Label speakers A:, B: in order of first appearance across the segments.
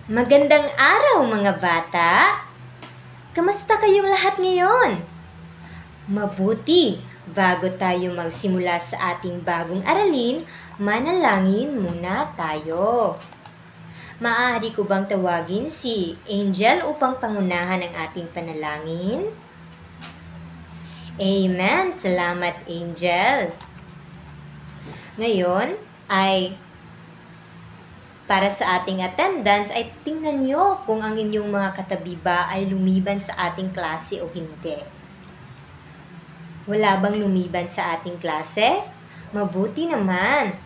A: Magandang araw mga bata! Kamusta kayong lahat ngayon? Mabuti! Bago tayo magsimula sa ating bagong aralin, manalangin muna tayo. Maaari ko bang tawagin si Angel upang pangunahan ang ating panalangin? Amen! Salamat, Angel! Ngayon ay para sa ating attendance ay tingnan nyo kung ang inyong mga katabi ba ay lumiban sa ating klase o hindi. Wala bang lumiban sa ating klase? Mabuti naman!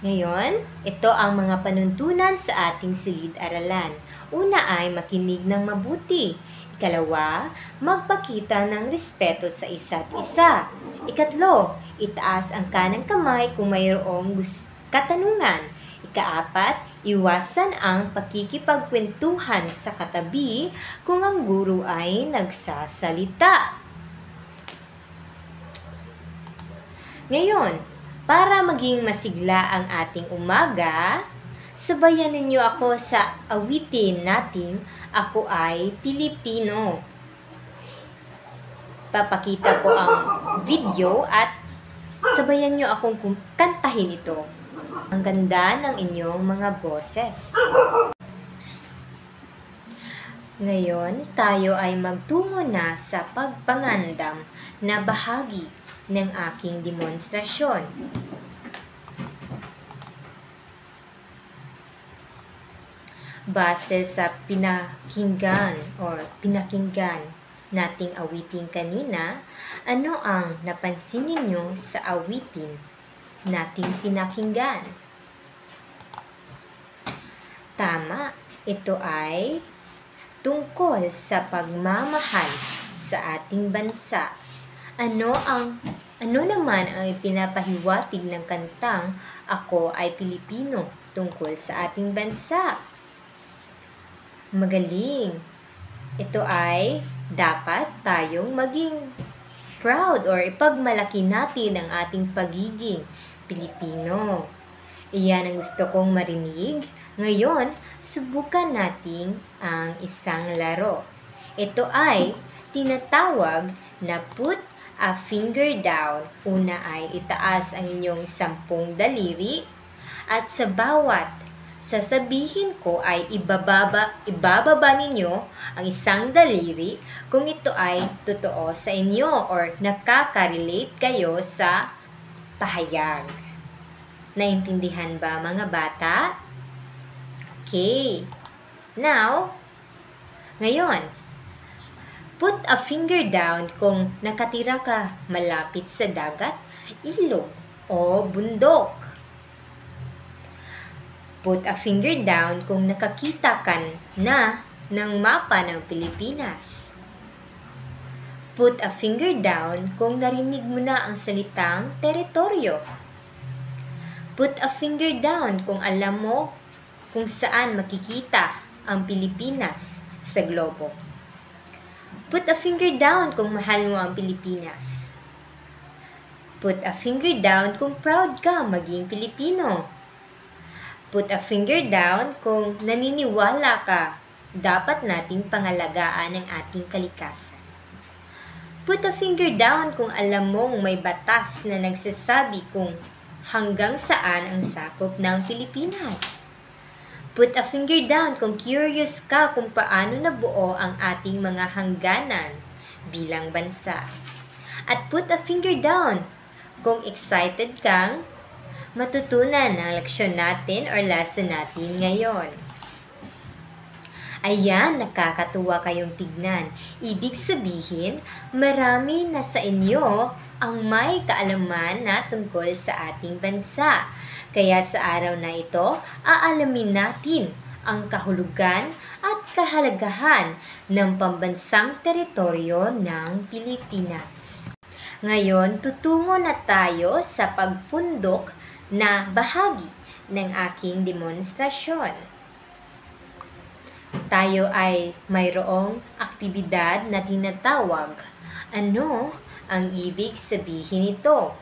A: Ngayon, ito ang mga panuntunan sa ating silid-aralan. Una ay makinig ng mabuti. Ikalawa, magpakita ng respeto sa isa't isa. Ikatlo, itaas ang kanang kamay kung mayroong katanungan. Ikaapat, iwasan ang pakikipagkwentuhan sa katabi kung ang guro ay nagsasalita. Ngayon, para maging masigla ang ating umaga, sabayan ninyo ako sa awitin natin, Ako Ay Pilipino. Papakita ko ang video at sabayan nyo akong kantahin ito. Ang ganda ng inyong mga boses. Ngayon, tayo ay magtungo na sa pagpangandam na bahagi ng aking demonstrasyon. Base sa pinakinggan nating awitin kanina, ano ang napansin ninyo sa awitin nating pinakinggan? Tama, ito ay tungkol sa pagmamahal sa ating bansa. Ano naman ang ipinapahiwatig ng kantang Ako Ay Pilipino tungkol sa ating bansa? Magaling! Ito ay dapat tayong maging proud or ipagmalaki natin ang ating pagiging Pilipino. Iyan ang gusto kong marinig. Ngayon, subukan natin ang isang laro. Ito ay tinatawag na put a finger down. Una ay itaas ang inyong 10 daliri at sa bawat sasabihin ko ay ibababa ninyo ang 1 daliri kung ito ay totoo sa inyo or nakaka-relate kayo sa pahayag. Naintindihan ba mga bata? Okay. Now, ngayon, put a finger down kung nakatira ka malapit sa dagat, ilog o bundok. Put a finger down kung nakakita ka na ng mapa ng Pilipinas. Put a finger down kung narinig mo na ang salitang teritoryo. Put a finger down kung alam mo kung saan makikita ang Pilipinas sa globo. Put a finger down kung mahal mo ang Pilipinas. Put a finger down kung proud ka maging Pilipino. Put a finger down kung naniniwala ka dapat nating pangalagaan ang ating kalikasan. Put a finger down kung alam mong may batas na nagsasabi kung hanggang saan ang sakop ng Pilipinas. Put a finger down kung curious ka kung paano nabuo ang ating mga hangganan bilang bansa. At put a finger down kung excited kang matutunan ang leksyon natin or lesson natin ngayon. Ayan, nakakatuwa kayong tignan. Ibig sabihin, marami na sa inyo ang may kaalaman na tungkol sa ating bansa. Kaya sa araw na ito, aalamin natin ang kahulugan at kahalagahan ng pambansang teritoryo ng Pilipinas. Ngayon, tutungo na tayo sa pagpundok na bahagi ng aking demonstrasyon. Tayo ay mayroong aktibidad na tinatawag. Ano ang ibig sabihin nito?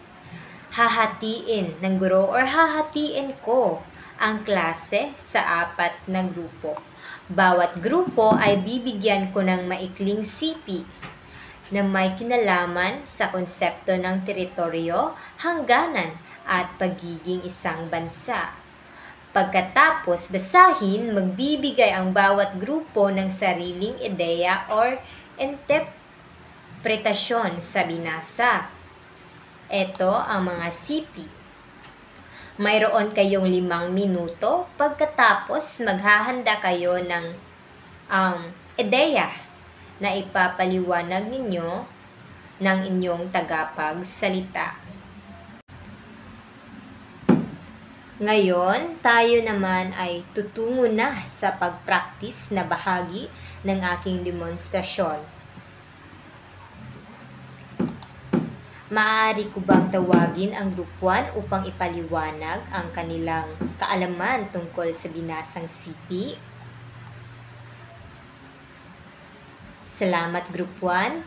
A: Hahatiin ng guro or hahatiin ko ang klase sa 4 na grupo. Bawat grupo ay bibigyan ko ng maikling sipi na may kinalaman sa konsepto ng teritoryo, hangganan at pagiging isang bansa. Pagkatapos basahin, magbibigay ang bawat grupo ng sariling ideya or interpretasyon sa binasa. Ito ang mga sipi. Mayroon kayong 5 minuto, pagkatapos maghahanda kayo ng ideya na ipapaliwanag ninyo ng inyong tagapagsalita. Ngayon, tayo naman ay tutungo na sa pag-practice na bahagi ng aking demonstrasyon. Maaari ko bang tawagin ang Group 1 upang ipaliwanag ang kanilang kaalaman tungkol sa binasang sipi? Salamat Group 1.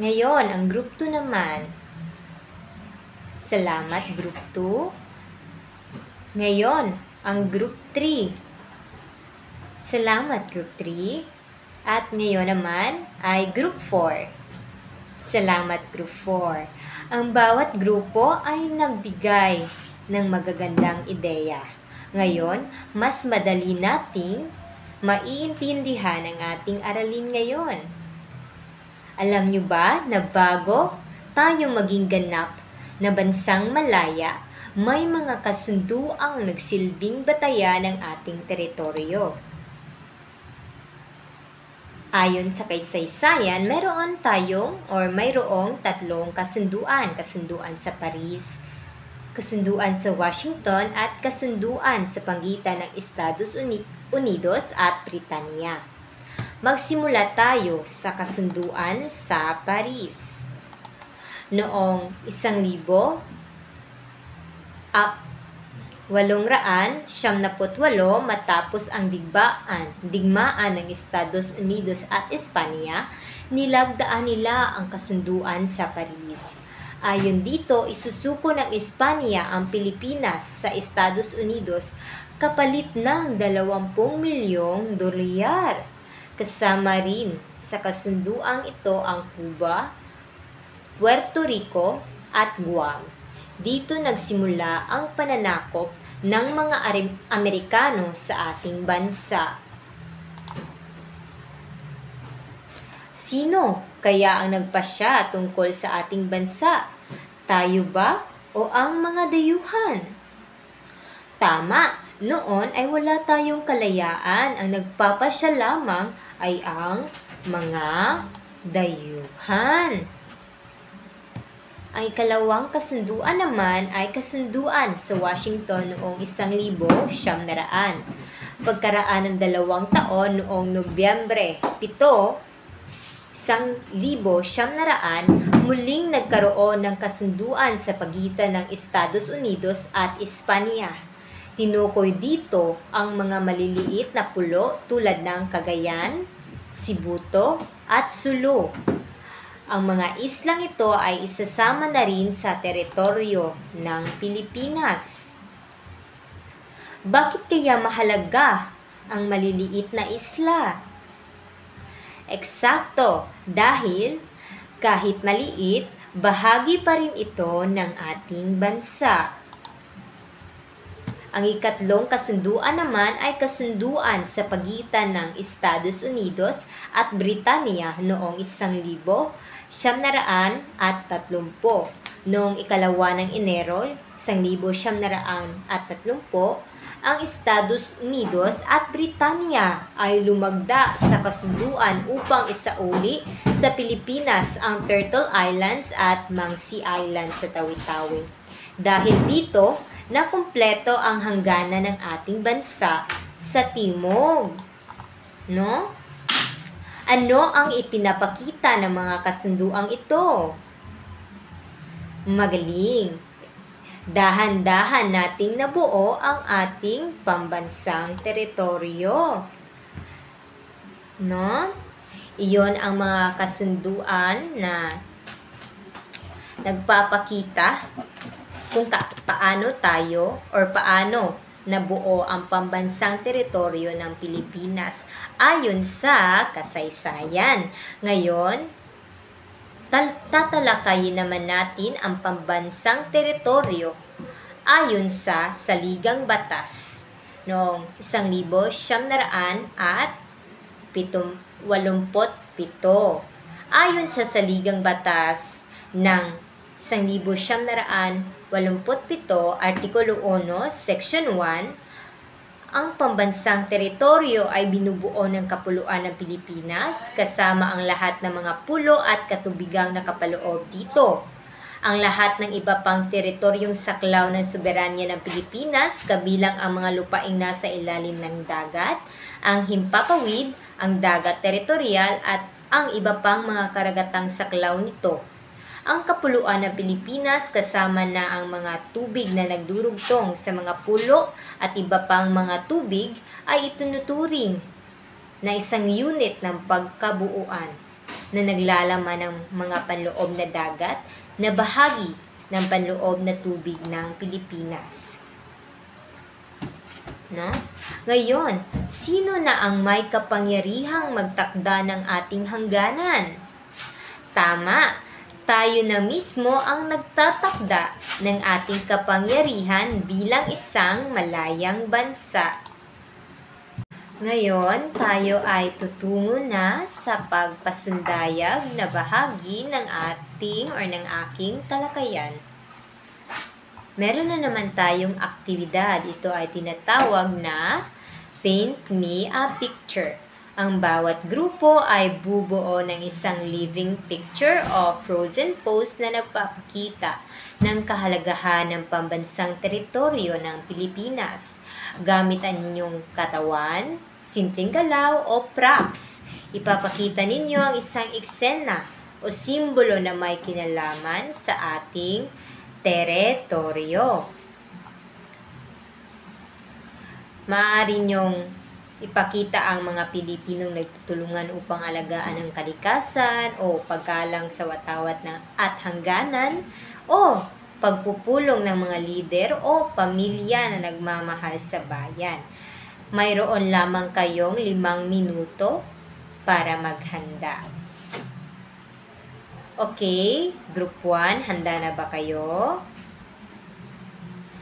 A: Ngayon, ang Group 2 naman. Salamat Group 2. Ngayon, ang Group 3. Salamat Group 3. At ngayon naman ay Group 4. Salamat Group 4. Ang bawat grupo ay nagbigay ng magagandang ideya. Ngayon, mas madali nating maiintindihan ang ating aralin ngayon. Alam nyo ba na bago tayo maging ganap na bansang malaya, may mga kasunduang nagsilbing batayan ng ating teritoryo. Ayon sa kaysaysayan, mayroong 3 kasunduan. Kasunduan sa Paris, kasunduan sa Washington, at kasunduan sa pagitan ng Estados Unidos at Britanya. Magsimula tayo sa kasunduan sa Paris. Noong 1878 matapos ang digmaan ng Estados Unidos at Espanya, nilagdaan nila ang kasunduan sa Paris. Ayon dito, isusuko ng Espanya ang Pilipinas sa Estados Unidos kapalit ng 20 milyong dolyar. Kasama rin sa kasunduang ito ang Cuba, Puerto Rico at Guam. Dito nagsimula ang pananakop ng mga Amerikano sa ating bansa. Sino kaya ang nagpasya tungkol sa ating bansa? Tayo ba o ang mga dayuhan? Tama, noon ay wala tayong kalayaan. Ang nagpapasya lamang ay ang mga dayuhan. Ang ikalawang kasunduan naman ay kasunduan sa Washington noong 1900. Pagkaraan ng 2 taon noong Nobyembre 7, 1900, muling nagkaroon ng kasunduan sa pagitan ng Estados Unidos at Espanya. Tinukoy dito ang mga maliliit na pulo tulad ng Cagayan, Sibuto at Sulu. Ang mga islang ito ay isasama na rin sa teritoryo ng Pilipinas. Bakit kaya mahalaga ang maliliit na isla? Eksakto, dahil kahit maliit, bahagi pa rin ito ng ating bansa. Ang ikatlong kasunduan naman ay kasunduan sa pagitan ng Estados Unidos at Britanya noong 1930. Noong 2 ng Enero 1930, ang Estados Unidos at Britanya ay lumagda sa kasunduan upang isauli sa Pilipinas ang Turtle Islands at Mangsi Islands sa Tawi-Tawi. Dahil dito, nakumpleto ang hangganan ng ating bansa sa timog. No? Ano ang ipinapakita ng mga kasunduang ito? Magaling! Dahan-dahan nating nabuo ang ating pambansang teritoryo. No? Iyon ang mga kasunduan na nagpapakita kung paano tayo or paano nabuo ang pambansang teritoryo ng Pilipinas ayon sa kasaysayan. Ngayon, tatalakayin naman natin ang pambansang teritoryo ayon sa Saligang Batas noong 1987. Ayon sa Saligang Batas ng 1987, Artikulo 1, Section 1, ang pambansang teritoryo ay binubuo ng Kapuluan ng Pilipinas kasama ang lahat ng mga pulo at katubigang nakapaloob dito. Ang lahat ng iba pang teritoryong saklaw ng soberanya ng Pilipinas, kabilang ang mga lupaing nasa ilalim ng dagat, ang himpapawid, ang dagat teritorial at ang iba pang mga karagatang saklaw nito. Ang Kapuluan ng Pilipinas kasama na ang mga tubig na nagdurugtong sa mga pulo at iba pang mga tubig ay itunuturing na isang unit ng pagkabuuan na naglalaman ng mga panloob na dagat na bahagi ng panloob na tubig ng Pilipinas. No? Ngayon, sino na ang may kapangyarihang magtakda ng ating hangganan? Tama! Tayo na mismo ang nagtatakda ng ating kapangyarihan bilang isang malayang bansa. Ngayon, tayo ay tutungo na sa pagpasundayag na bahagi ng aking talakayan. Meron na naman tayong aktibidad. Ito ay tinatawag na Paint Me a Picture. Ang bawat grupo ay bubuo ng isang living picture o frozen pose na nagpapakita ng kahalagahan ng pambansang teritoryo ng Pilipinas. Gamit ang inyong katawan, simpleng galaw o props. Ipapakita ninyo ang isang eksena o simbolo na may kinalaman sa ating teritoryo. Maaari nyong ipakita ang mga Pilipinong nagtutulungan upang alagaan ang kalikasan o paggalang sa watawat at hangganan o pagpupulong ng mga lider o pamilya na nagmamahal sa bayan. Mayroon lamang kayong 5 minuto para maghanda. Okay, Group 1, handa na ba kayo?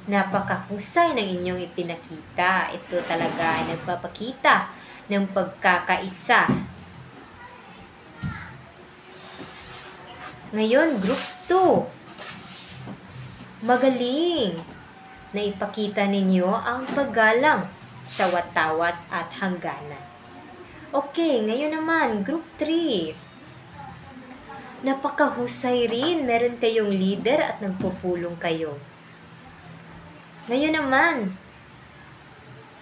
A: Napakahusay ng inyong ipinakita. Ito talaga ay nagpapakita ng pagkakaisa. Ngayon, Group 2. Magaling na ipakita ninyo ang paggalang sa watawat at hangganan. Okay, ngayon naman, Group 3. Napakahusay rin. Meron kayong leader at nagpupulong kayo. Ngayon naman,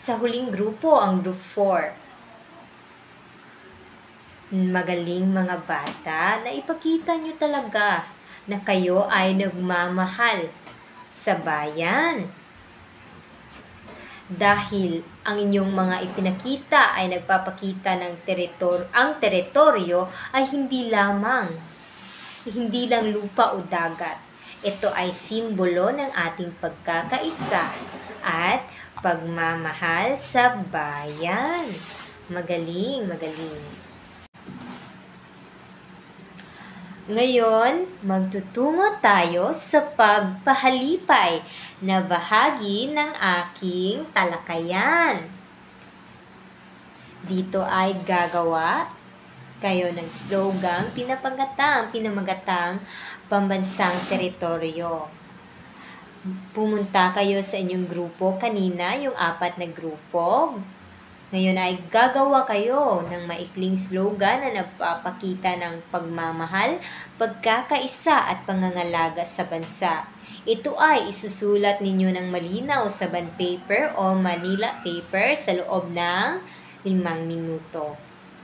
A: sa huling grupo, ang Group 4. Magaling mga bata na ipakita nyo talaga na kayo ay nagmamahal sa bayan. Dahil ang inyong mga ipinakita ay nagpapakita ng teritoryo ay hindi lang lupa o dagat. Ito ay simbolo ng ating pagkakaisa at pagmamahal sa bayan. Magaling, magaling. Ngayon, magtutungo tayo sa pagpahalipay na bahagi ng aking talakayan. Dito ay gagawa kayo ng slogan pinamagatang pambansang teritoryo. Pumunta kayo sa inyong grupo kanina, yung 4 na grupo. Ngayon ay gagawa kayo ng maikling slogan na nagpapakita ng pagmamahal, pagkakaisa at pangangalaga sa bansa. Ito ay isusulat ninyo ng malinaw sa bond paper o Manila paper sa loob ng 5 minuto.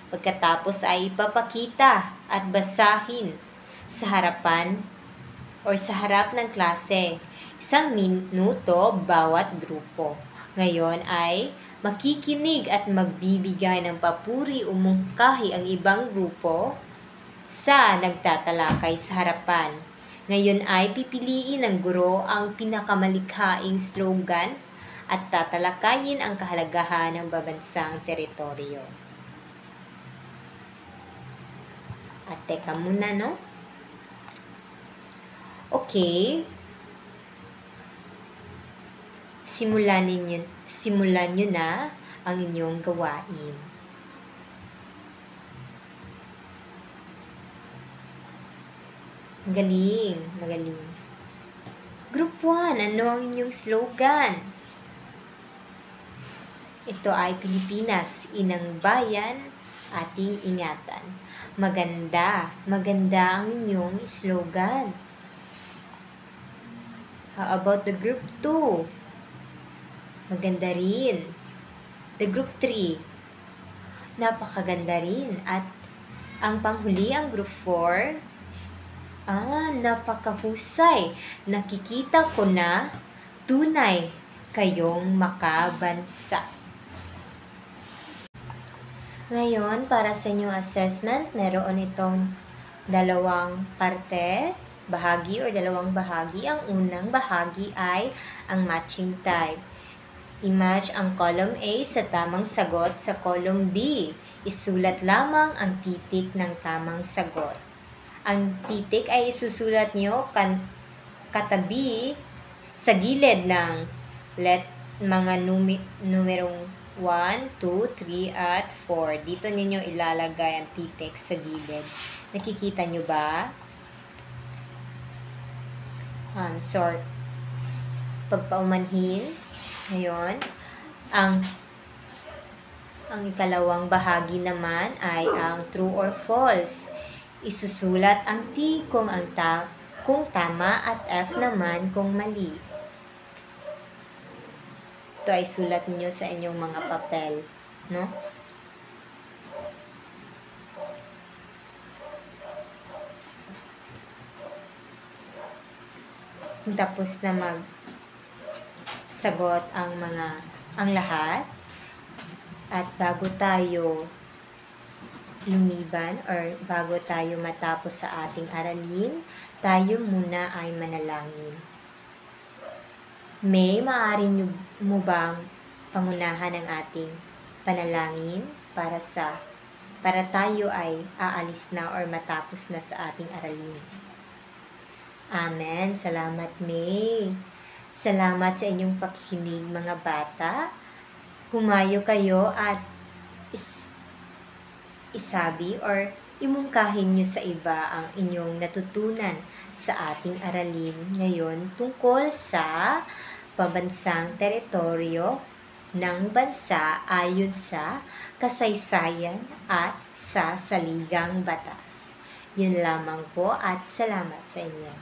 A: Pagkatapos ay ipapakita at basahin sa harapan o sa harap ng klase. 1 minuto bawat grupo. Ngayon ay makikinig at magbibigay ng papuri o mungkahi ang ibang grupo sa nagtatalakay sa harapan. Ngayon ay pipiliin ng guro ang pinakamalikhaing slogan at tatalakayin ang kahalagahan ng babansang teritoryo. At teka muna, no? Okay. Simulan nyo na ang inyong gawain. Magaling. Group 1, ano ang inyong slogan? Ito ay Pilipinas, inang bayan, ating ingatan. Maganda ang inyong slogan. How about the group 2? Maganda rin. The group 3, napakaganda rin. At ang panghuli, ang group 4, napakahusay. Nakikita ko na tunay kayong makabansa. Ngayon, para sa inyong assessment, meron itong dalawang bahagi. Ang unang bahagi ay ang matching type. I-match ang column A sa tamang sagot sa column B. Isulat lamang ang titik ng tamang sagot. Ang titik ay isusulat nyo katabi sa gilid ng mga numerong 1, 2, 3, at 4. Dito ninyo ilalagay ang titik sa gilid. Nakikita nyo ba? Sort. Pagpaumanhin. Ngayon, ang ikalawang bahagi naman ay ang true or false. Isusulat ang T kung tama at F naman kung mali. Ito ay sulat niyo sa inyong mga papel, no? Tapos na magsagot ang lahat, at bago tayo lumiban or bago tayo matapos sa ating aralin, tayo muna ay manalangin. May maaari mo bang pangunahan ang ating panalangin para tayo ay aalis na or matapos na sa ating aralin? Amen. Salamat, May. Salamat sa inyong pakikinig, mga bata. Humayo kayo at isabi or imungkahin nyo sa iba ang inyong natutunan sa ating aralin ngayon tungkol sa pabansang teritoryo ng bansa ayon sa kasaysayan at sa saligang batas. Yun lamang po at salamat sa inyo.